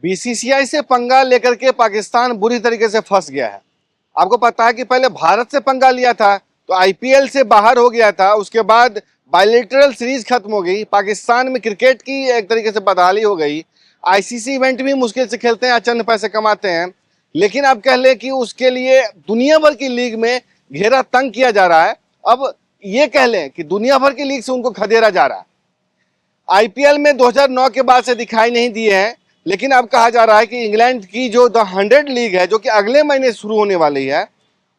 BCCI से पंगा लेकर के पाकिस्तान बुरी तरीके से फंस गया है। आपको पता है कि पहले भारत से पंगा लिया था तो आईपीएल से बाहर हो गया था, उसके बाद बायलैटरल सीरीज खत्म हो गई, पाकिस्तान में क्रिकेट की एक तरीके से बदहाली हो गई, आईसीसी इवेंट भी मुश्किल से खेलते हैं, चंद पैसे कमाते हैं। लेकिन अब कह ले कि उसके लिए दुनिया भर की लीग में घेरा तंग किया जा रहा है। अब ये कह लें कि दुनिया भर की लीग से उनको खदेड़ा जा रहा है। आईपीएल में 2009 के बाद से दिखाई नहीं दिए हैं, लेकिन अब कहा जा रहा है कि इंग्लैंड की जो द 100 लीग है, जो कि अगले महीने शुरू होने वाली है,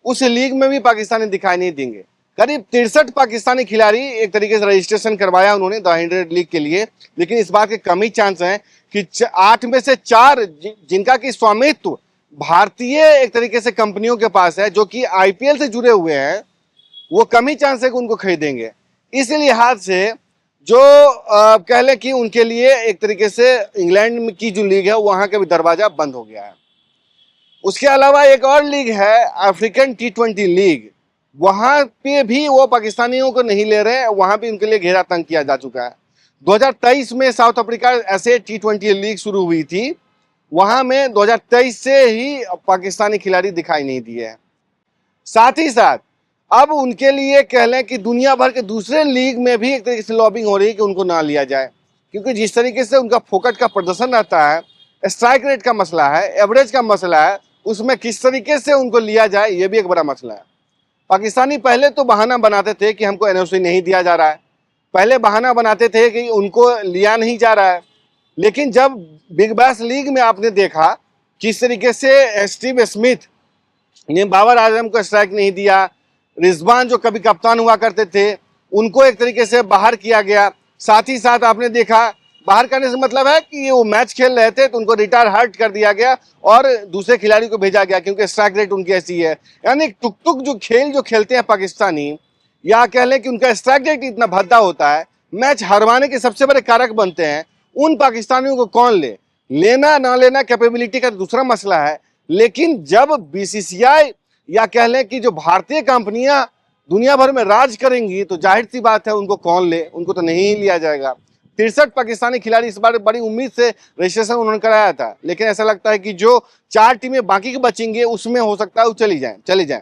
उस लीग में भी पाकिस्तानी दिखाई नहीं देंगे। करीब 63 पाकिस्तानी खिलाड़ी एक तरीके से रजिस्ट्रेशन करवाया उन्होंने द 100 लीग के लिए, लेकिन इस बात के कम ही चांस हैं कि 8 में से 4 जिनका कि स्वामित्व भारतीय एक तरीके से कंपनियों के पास है, जो कि आईपीएल से जुड़े हुए हैं, वो कम ही चांस है कि उनको खरीदेंगे। इस लिहाज से जो कह लें कि उनके लिए एक तरीके से इंग्लैंड की जो लीग है वहां का भी दरवाजा बंद हो गया है। उसके अलावा एक और लीग है अफ्रीकन T20 लीग, वहां पे भी वो पाकिस्तानियों को नहीं ले रहे हैं, वहां भी उनके लिए घेरा तंग किया जा चुका है। 2023 में साउथ अफ्रीका ऐसे T20 लीग शुरू हुई थी, वहां में 2023 से ही पाकिस्तानी खिलाड़ी दिखाई नहीं दिए हैं। साथ ही साथ अब उनके लिए कह लें कि दुनिया भर के दूसरे लीग में भी एक तरीके से लॉबिंग हो रही है कि उनको ना लिया जाए, क्योंकि जिस तरीके से उनका फोकट का प्रदर्शन रहता है, स्ट्राइक रेट का मसला है, एवरेज का मसला है, उसमें किस तरीके से उनको लिया जाए ये भी एक बड़ा मसला है। पाकिस्तानी पहले तो बहाना बनाते थे कि हमको एनओसी नहीं दिया जा रहा है, पहले बहाना बनाते थे कि उनको लिया नहीं जा रहा है, लेकिन जब बिग बैश लीग में आपने देखा किस तरीके से स्टीव स्मिथ ने बाबर आजम को स्ट्राइक नहीं दिया, रिजवान जो कभी कप्तान हुआ करते थे उनको एक तरीके से बाहर किया गया। साथ ही साथ आपने देखा बाहर करने से मतलब है कि वो मैच खेल रहे थे तो उनको रिटायर हर्ट कर दिया गया और दूसरे खिलाड़ी को भेजा गया, क्योंकि स्ट्राइक रेट उनकी ऐसी है। यानी टुक टुक जो खेल जो खेलते हैं पाकिस्तानी, या कह लें कि उनका स्ट्राइक रेट इतना भद्दा होता है, मैच हरवाने के सबसे बड़े कारक बनते हैं। उन पाकिस्तानियों को कौन ले, लेना ना लेना कैपेबिलिटी का दूसरा मसला है, लेकिन जब बीसीसीआई या कह लें कि जो भारतीय कंपनियां दुनिया भर में राज करेंगी तो जाहिर सी बात है उनको कौन ले, उनको तो नहीं ही लिया जाएगा। 63 पाकिस्तानी खिलाड़ी इस बार बड़ी उम्मीद से रजिस्ट्रेशन उन्होंने कराया था, लेकिन ऐसा लगता है कि जो 4 टीमें बाकी के बचेंगे उसमें हो सकता है वो चली जाएं।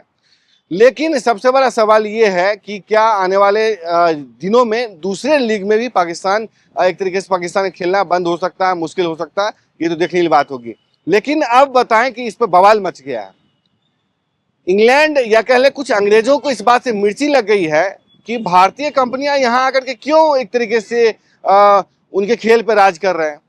लेकिन सबसे बड़ा सवाल ये है कि क्या आने वाले दिनों में दूसरे लीग में भी पाकिस्तान एक तरीके से पाकिस्तान खेलना बंद हो सकता है, मुश्किल हो सकता है, ये तो देखने की बात होगी। लेकिन अब बताएं कि इस पर बवाल मच गया है। इंग्लैंड या कह ले कुछ अंग्रेजों को इस बात से मिर्ची लग गई है कि भारतीय कंपनियां यहां आकर के क्यों एक तरीके से उनके खेल पर राज कर रहे हैं।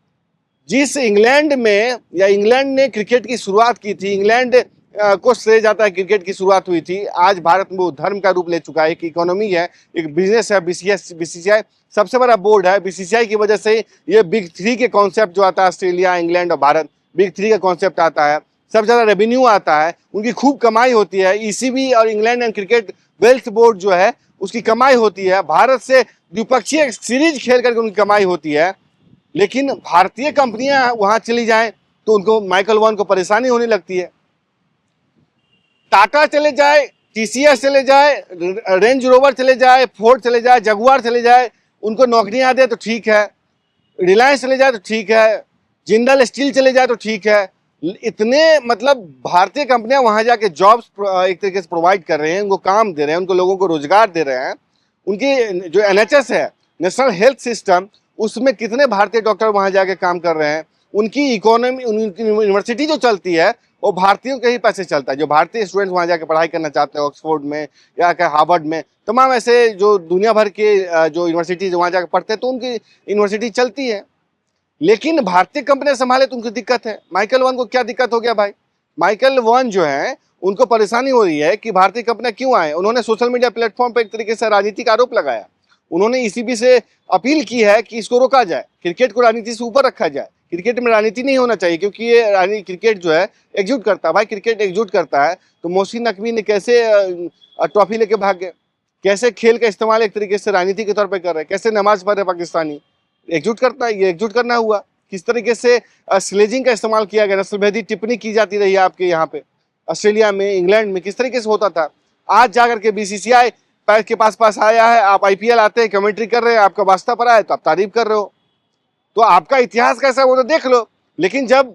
जिस इंग्लैंड में या इंग्लैंड ने क्रिकेट की शुरुआत की थी, इंग्लैंड को श्रेय जाता है क्रिकेट की शुरुआत हुई थी, आज भारत में वो धर्म का रूप ले चुका है, एक इकोनॉमी है, एक बिजनेस है। बीसीसीआई सबसे बड़ा बोर्ड है। बीसीसीआई की वजह से ये बिग 3 के कॉन्सेप्ट जो आता है, ऑस्ट्रेलिया, इंग्लैंड और भारत, बिग 3 का कॉन्सेप्ट आता है, सबसे ज़्यादा रेवेन्यू आता है, उनकी खूब कमाई होती है। ईसीबी और England and cricket wealth board जो है उसकी कमाई होती है, भारत से द्विपक्षीय सीरीज खेल करके उनकी कमाई होती है। लेकिन भारतीय कंपनियां वहां चली जाएं तो उनको माइकल वॉन को परेशानी होने लगती है। टाटा चले जाए, टीसीएस चले जाए, रेंज रोवर चले जाए, फोर्ड चले जाए, जगुआर चले जाए, उनको नौकरियां दे तो ठीक है, रिलायंस चले जाए तो ठीक है, जिंदल स्टील चले जाए तो ठीक है। इतने मतलब भारतीय कंपनियां वहां जाके जॉब्स एक तरीके से प्रोवाइड कर रहे हैं, उनको काम दे रहे हैं, उनको लोगों को रोजगार दे रहे हैं। उनकी जो एनएचएस है, नेशनल हेल्थ सिस्टम, उसमें कितने भारतीय डॉक्टर वहां जाके काम कर रहे हैं। उनकी इकोनॉमी, उनकी यूनिवर्सिटी जो चलती है वो भारतीयों के ही पैसे चलता है। जो भारतीय स्टूडेंट्स वहां जाके पढ़ाई करना चाहते हैं ऑक्सफोर्ड में या हार्वर्ड में, तमाम ऐसे जो दुनिया भर के जो यूनिवर्सिटीज वहां जाकर पढ़ते हैं तो उनकी यूनिवर्सिटी चलती है। लेकिन भारतीय कंपनियां संभाले तो उनको दिक्कत है। माइकल वॉन को क्या दिक्कत हो गया भाई? माइकल वॉन जो है उनको परेशानी हो रही है कि भारतीय कंपनियां क्यों आए। उन्होंने सोशल मीडिया प्लेटफॉर्म पर एक तरीके से राजनीतिक आरोप लगाया। उन्होंने ईसीबी से अपील की है कि इसको रोका जाए, क्रिकेट को राजनीति से ऊपर रखा जाए। क्रिकेट में राजनीति नहीं होना चाहिए, क्योंकि ये क्रिकेट जो है एकजुट करता है। भाई क्रिकेट एकजुट करता है तो मोहसिन नकवी ने कैसे ट्रॉफी लेके भाग गए, कैसे खेल का इस्तेमाल एक तरीके से राजनीति के तौर पर कर रहे हैं, कैसे नमाज पढ़ रहे पाकिस्तानी, एकजुट करता है, ये एकजुट करना हुआ। किस तरीके से स्लेजिंग का इस्तेमाल किया गया, नस्लभेदी टिप्पणी की जाती रही है आपके यहाँ पे, ऑस्ट्रेलिया में, इंग्लैंड में किस तरीके से होता था। आज जाकर के बीसीसीआई के पास आया है, आप आईपीएल आते हैं, कमेंट्री कर रहे हैं, आपका वास्ता पड़ा है तो आप तारीफ कर रहे हो, तो आपका इतिहास कैसा है वो तो देख लो। लेकिन जब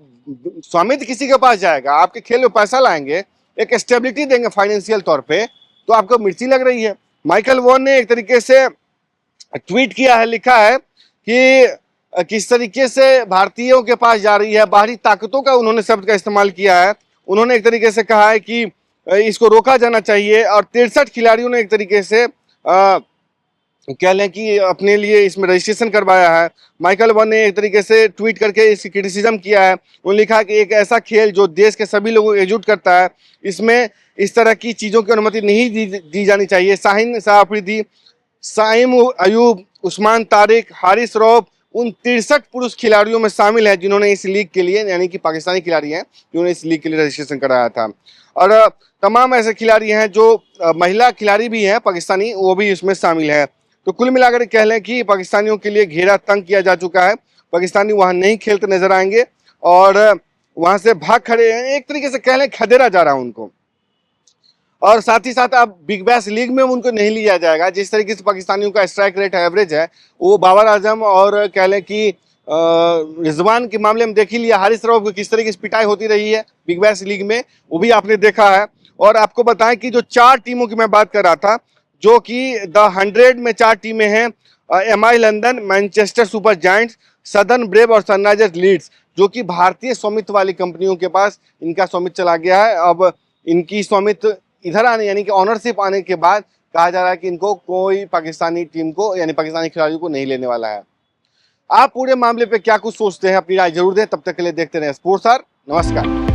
स्वामित्व किसी के पास जाएगा, आपके खेल में पैसा लाएंगे, एक स्टेबिलिटी देंगे फाइनेंशियल तौर पे, तो आपको मिर्ची लग रही है। माइकल वॉन ने एक तरीके से ट्वीट किया है, लिखा है कि किस तरीके से भारतीयों के पास जा रही है, बाहरी ताकतों का उन्होंने शब्द का इस्तेमाल किया है। उन्होंने एक तरीके से कहा है कि इसको रोका जाना चाहिए, और 63 खिलाड़ियों ने एक तरीके से कह लें कि अपने लिए इसमें रजिस्ट्रेशन करवाया है। माइकल वन ने एक तरीके से ट्वीट करके इसकी क्रिटिसिज्म किया है। उन्होंने लिखा कि एक ऐसा खेल जो देश के सभी लोगों को एकजुट करता है, इसमें इस तरह की चीज़ों की अनुमति नहीं दी जानी चाहिए। शाहीन शाह अफरीदी, साइम अयूब, उस्मान तारिक, हारिस रऊफ उन 63 पुरुष खिलाड़ियों में शामिल है जिन्होंने इस लीग के लिए, यानी कि पाकिस्तानी खिलाड़ी हैं जिन्होंने इस लीग के लिए रजिस्ट्रेशन कराया था। और तमाम ऐसे खिलाड़ी हैं जो महिला खिलाड़ी भी हैं पाकिस्तानी, वो भी इसमें शामिल है। तो कुल मिलाकर कह लें कि पाकिस्तानियों के लिए घेरा तंग किया जा चुका है। पाकिस्तानी वहां नहीं खेलते नजर आएंगे और वहां से भाग खड़े हैं, एक तरीके से कह लें खदेड़ा जा रहा है उनको। और साथ ही साथ अब बिग बैश लीग में उनको नहीं लिया जाएगा। जिस तरीके से पाकिस्तानियों का स्ट्राइक रेट एवरेज है, वो बाबर आजम और कह लें कि रिजवान के मामले में देख ही लिया, हारिस रऊफ की किस तरीके से पिटाई होती रही है बिग बैश लीग में, वो भी आपने देखा है। और आपको बताएं कि जो 4 टीमों की मैं बात कर रहा था, जो कि द 100 में 4 टीमें हैं, MI London, Manchester super giants, southern brave और सनराइजर्स लीड्स, जो कि भारतीय स्वामित्व वाली कंपनियों के पास इनका स्वामित्व चला गया है। अब इनकी स्वामित्व इधर आने, यानी कि ऑनरशिप आने के बाद कहा जा रहा है कि इनको कोई पाकिस्तानी टीम को, यानी पाकिस्तानी खिलाड़ियों को नहीं लेने वाला है। आप पूरे मामले पे क्या कुछ सोचते हैं, अपनी राय जरूर दें। तब तक के लिए देखते रहें स्पोर्ट्स आवर। नमस्कार।